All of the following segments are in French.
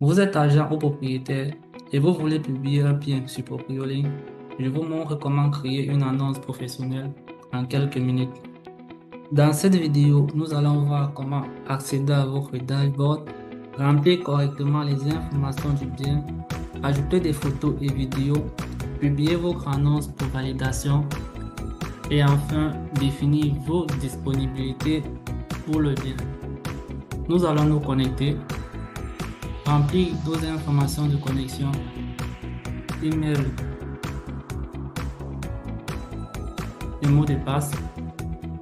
Vous êtes agent ou propriétaire et vous voulez publier un bien sur Propriolink. Je vous montre comment créer une annonce professionnelle en quelques minutes. Dans cette vidéo, nous allons voir comment accéder à votre dashboard, remplir correctement les informations du bien, ajouter des photos et vidéos, publier votre annonce pour validation et enfin définir vos disponibilités pour le bien. Nous allons nous connecter, remplir vos informations de connexion, email et mot de passe.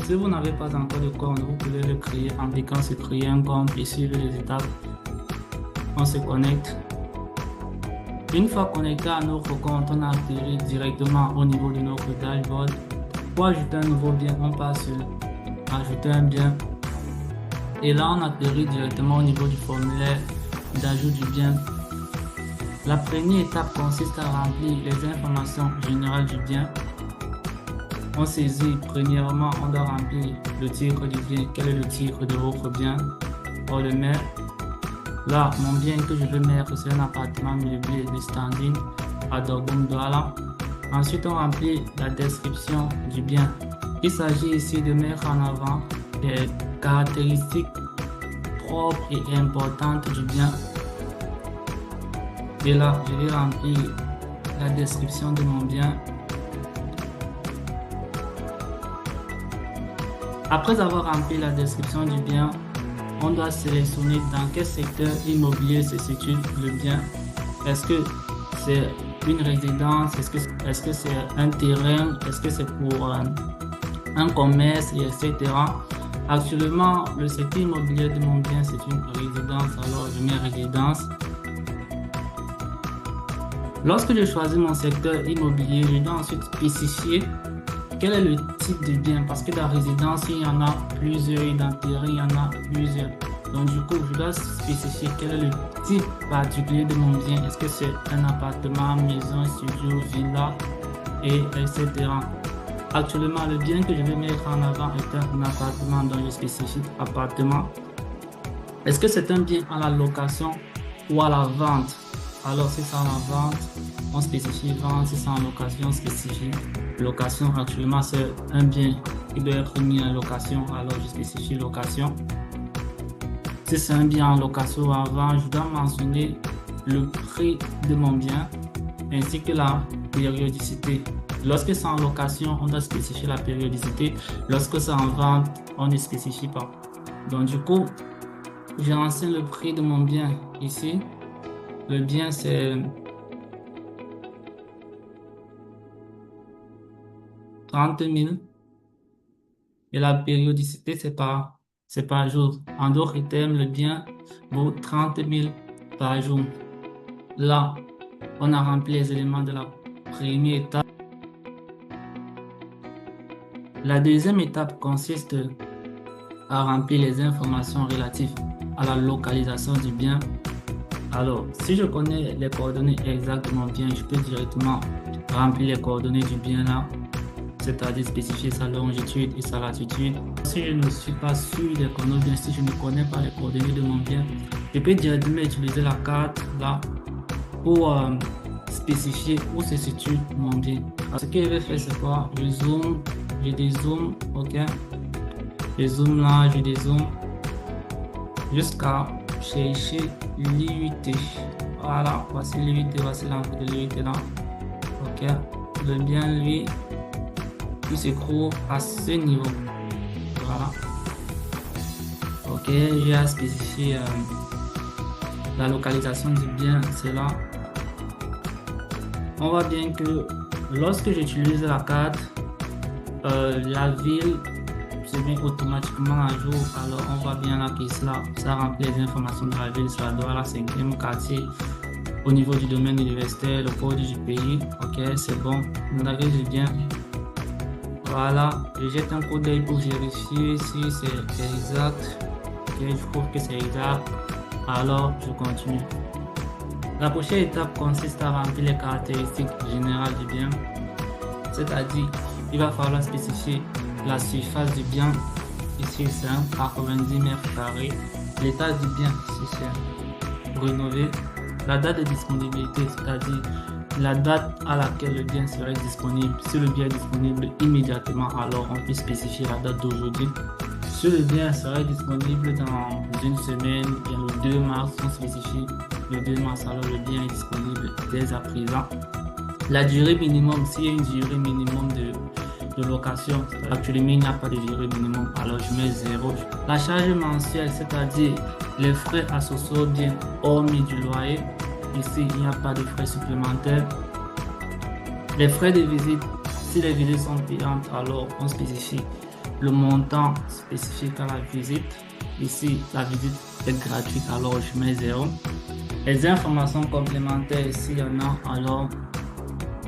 Si vous n'avez pas encore de compte, vous pouvez le créer en cliquant sur créer un compte et suivre les étapes. On se connecte. Une fois connecté à notre compte, on atterrit directement au niveau de notre dashboard. Pour ajouter un nouveau bien, on passe sur ajouter un bien. Et là, on atterrit directement au niveau du formulaire d'ajout du bien. La première étape consiste à remplir les informations générales du bien. On saisit, premièrement, on doit remplir le titre du bien. Quel est le titre de votre bien? On le met. Là, mon bien que je veux mettre, c'est un appartement meublé de standing à Dordogne Douala. Ensuite, on remplit la description du bien. Il s'agit ici de mettre en avant les caractéristiques propres et importantes du bien. Et là, je vais remplir la description de mon bien. Après avoir rempli la description du bien, on doit sélectionner dans quel secteur immobilier se situe le bien. Est-ce que c'est une résidence? Est-ce que c'est un terrain? Est-ce que c'est pour un commerce, etc. Actuellement, le secteur immobilier de mon bien, c'est une résidence, alors je mets résidence. Lorsque je choisis mon secteur immobilier, je dois ensuite spécifier quel est le type de bien, parce que dans la résidence, il y en a plusieurs, et dans le terrain, il y en a plusieurs. Donc du coup, je dois spécifier quel est le type particulier de mon bien. Est-ce que c'est un appartement, maison, studio, villa, et etc. Actuellement, le bien que je vais mettre en avant est un appartement, donc je spécifie appartement. Est-ce que c'est un bien à la location ou à la vente? Alors si c'est en la vente, on spécifie vente. Si c'est en location, on spécifie location. Actuellement, c'est un bien qui doit être mis en location, alors je spécifie location. Si c'est un bien en location ou en vente, je dois mentionner le prix de mon bien ainsi que la périodicité. Lorsque c'est en location, on doit spécifier la périodicité. Lorsque c'est en vente, on ne spécifie pas. Donc du coup, je renseigne le prix de mon bien ici. Le bien, c'est 30 000 et la périodicité, c'est par jour. En d'autres termes, le bien vaut 30 000 par jour. Là, on a rempli les éléments de la première étape. La deuxième étape consiste à remplir les informations relatives à la localisation du bien. Alors, si je connais les coordonnées exactes de mon bien, je peux directement remplir les coordonnées du bien là, c'est-à-dire spécifier sa longitude et sa latitude. Si je ne suis pas sûr des coordonnées, bien si je ne connais pas les coordonnées de mon bien, je peux directement utiliser la carte là pour spécifier où se situe mon bien. Alors, ce que je vais faire, c'est quoi? Je zoome, je dézoome, ok? Je zoome là, je dézoome jusqu'à chercher l'IUT. Voilà, voici l'IUT, voici l'entrée de l'IUT là. Ok, le bien lui, il se trouve à ce niveau. Voilà. Ok, j'ai à spécifier la localisation du bien, c'est là. On voit bien que lorsque j'utilise la carte, la ville se met automatiquement à jour. Alors on voit bien là que ça remplit les informations de la ville, ça doit la 5e quartier au niveau du domaine universitaire, le code du pays. Ok, c'est bon, on a vu bien. Voilà, je jette un coup d'œil pour vérifier si c'est exact. Ok, je trouve que c'est exact, alors je continue. La prochaine étape consiste à remplir les caractéristiques générales du bien, c'est-à-dire il va falloir spécifier la surface du bien. Ici c'est un 90 mètres carrés. L'état du bien, ici c'est rénové, la date de disponibilité, c'est-à-dire la date à laquelle le bien serait disponible. Si le bien est disponible immédiatement, alors on peut spécifier la date d'aujourd'hui. Si le bien serait disponible dans une semaine, bien le 2 mars, on spécifie le 2 mars, alors le bien est disponible dès à présent. La durée minimum, s'il y a une durée minimum de location, actuellement il n'y a pas de durée minimum, alors je mets 0. La charge mensuelle, c'est-à-dire les frais associés au bien hormis du loyer, ici il n'y a pas de frais supplémentaires. Les frais de visite, si les visites sont payantes, alors on spécifie le montant spécifique à la visite. Ici, la visite est gratuite, alors je mets 0. Les informations complémentaires, s'il y en a, alors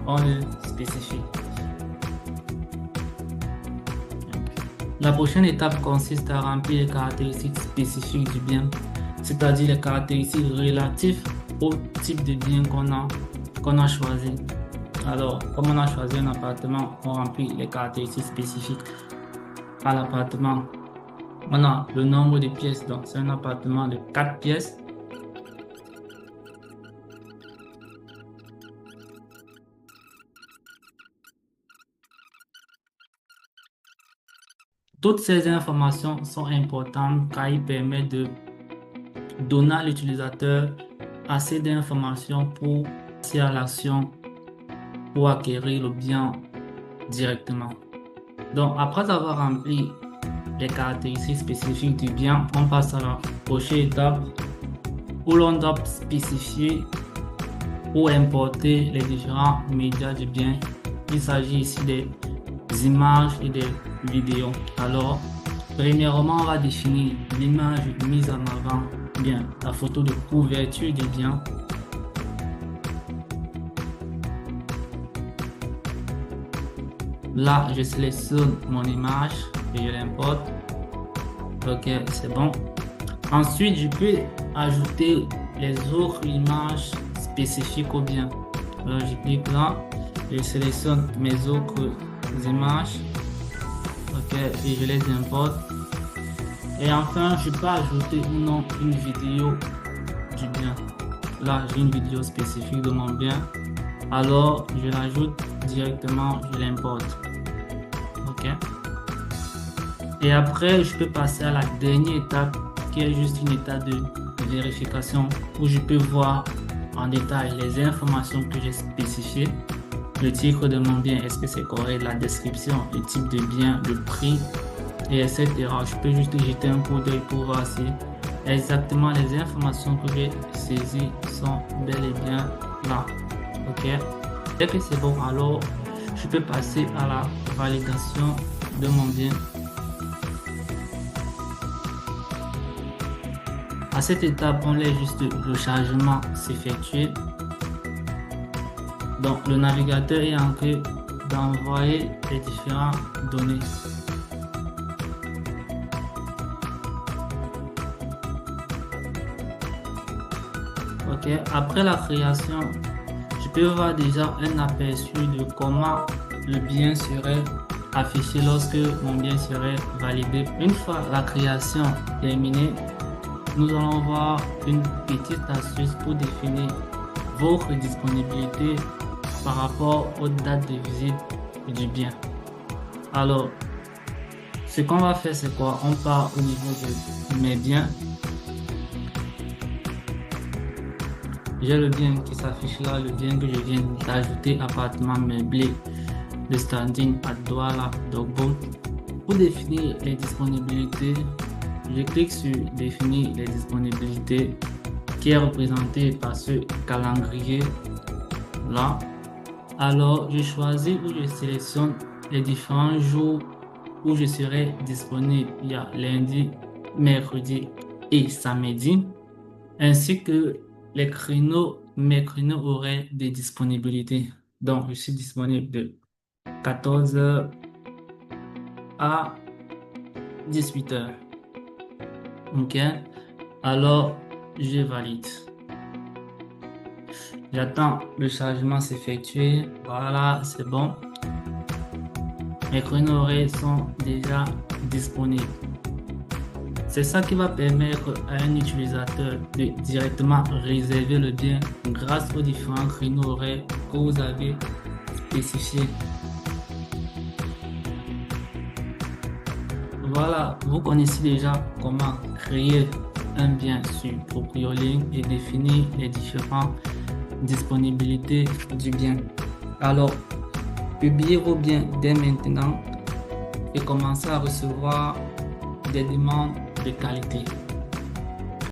on le spécifie. La prochaine étape consiste à remplir les caractéristiques spécifiques du bien, c'est-à-dire les caractéristiques relatives au type de bien qu'on a choisi. Alors, comme on a choisi un appartement, on remplit les caractéristiques spécifiques à l'appartement. On a le nombre de pièces, donc c'est un appartement de 4 pièces. Toutes ces informations sont importantes car ils permettent de donner à l'utilisateur assez d'informations pour passer à l'action pour acquérir le bien directement. Donc, après avoir rempli les caractéristiques spécifiques du bien, on passe à la prochaine étape où l'on doit spécifier ou importer les différents médias du bien. Il s'agit ici des images et des vidéos. Alors, premièrement, on va définir l'image mise en avant, bien, la photo de couverture du bien. Là, je sélectionne mon image et je l'importe. Ok, c'est bon. Ensuite, je peux ajouter les autres images spécifiques au bien. Alors, je clique là, je sélectionne mes autres images. Ok, et je les importe. Et enfin, je peux ajouter ou non une vidéo du bien. Là, j'ai une vidéo spécifique de mon bien. Alors, je l'ajoute directement, je l'importe. Ok. Et après, je peux passer à la dernière étape qui est juste une étape de vérification où je peux voir en détail les informations que j'ai spécifiées. Le titre de mon bien, est-ce que c'est correct, la description, le type de bien, le prix, et etc. Je peux juste jeter un coup d'œil pour voir si exactement les informations que j'ai saisies sont bel et bien là. Ok. Dès que c'est bon, alors je peux passer à la validation de mon bien. À cette étape, on laisse juste le chargement s'effectuer. Donc, le navigateur est en train d'envoyer les différentes données. Ok, après la création, je peux voir déjà un aperçu de comment le bien serait affiché lorsque mon bien serait validé. Une fois la création terminée, nous allons voir une petite astuce pour définir votre disponibilité par rapport aux dates de visite du bien. Alors, ce qu'on va faire, c'est quoi? On part au niveau de mes biens. J'ai le bien qui s'affiche là, le bien que je viens d'ajouter, appartement meublé de standing à Douala, Dogbo. Pour définir les disponibilités, je clique sur définir les disponibilités qui est représenté par ce calendrier là. Alors, je choisis ou je sélectionne les différents jours où je serai disponible. Il y a lundi, mercredi et samedi, ainsi que les créneaux, mes créneaux horaires de disponibilité. Donc, je suis disponible de 14h à 18h. Ok, alors je valide. J'attends le chargement s'effectuer. Voilà, c'est bon. Mes créneaux horaires sont déjà disponibles. C'est ça qui va permettre à un utilisateur de directement réserver le bien grâce aux différents créneaux horaires que vous avez spécifiés. Voilà, vous connaissez déjà comment créer un bien sur Propriolink et définir les différentes disponibilités du bien. Alors, publiez vos biens dès maintenant et commencez à recevoir des demandes de qualité.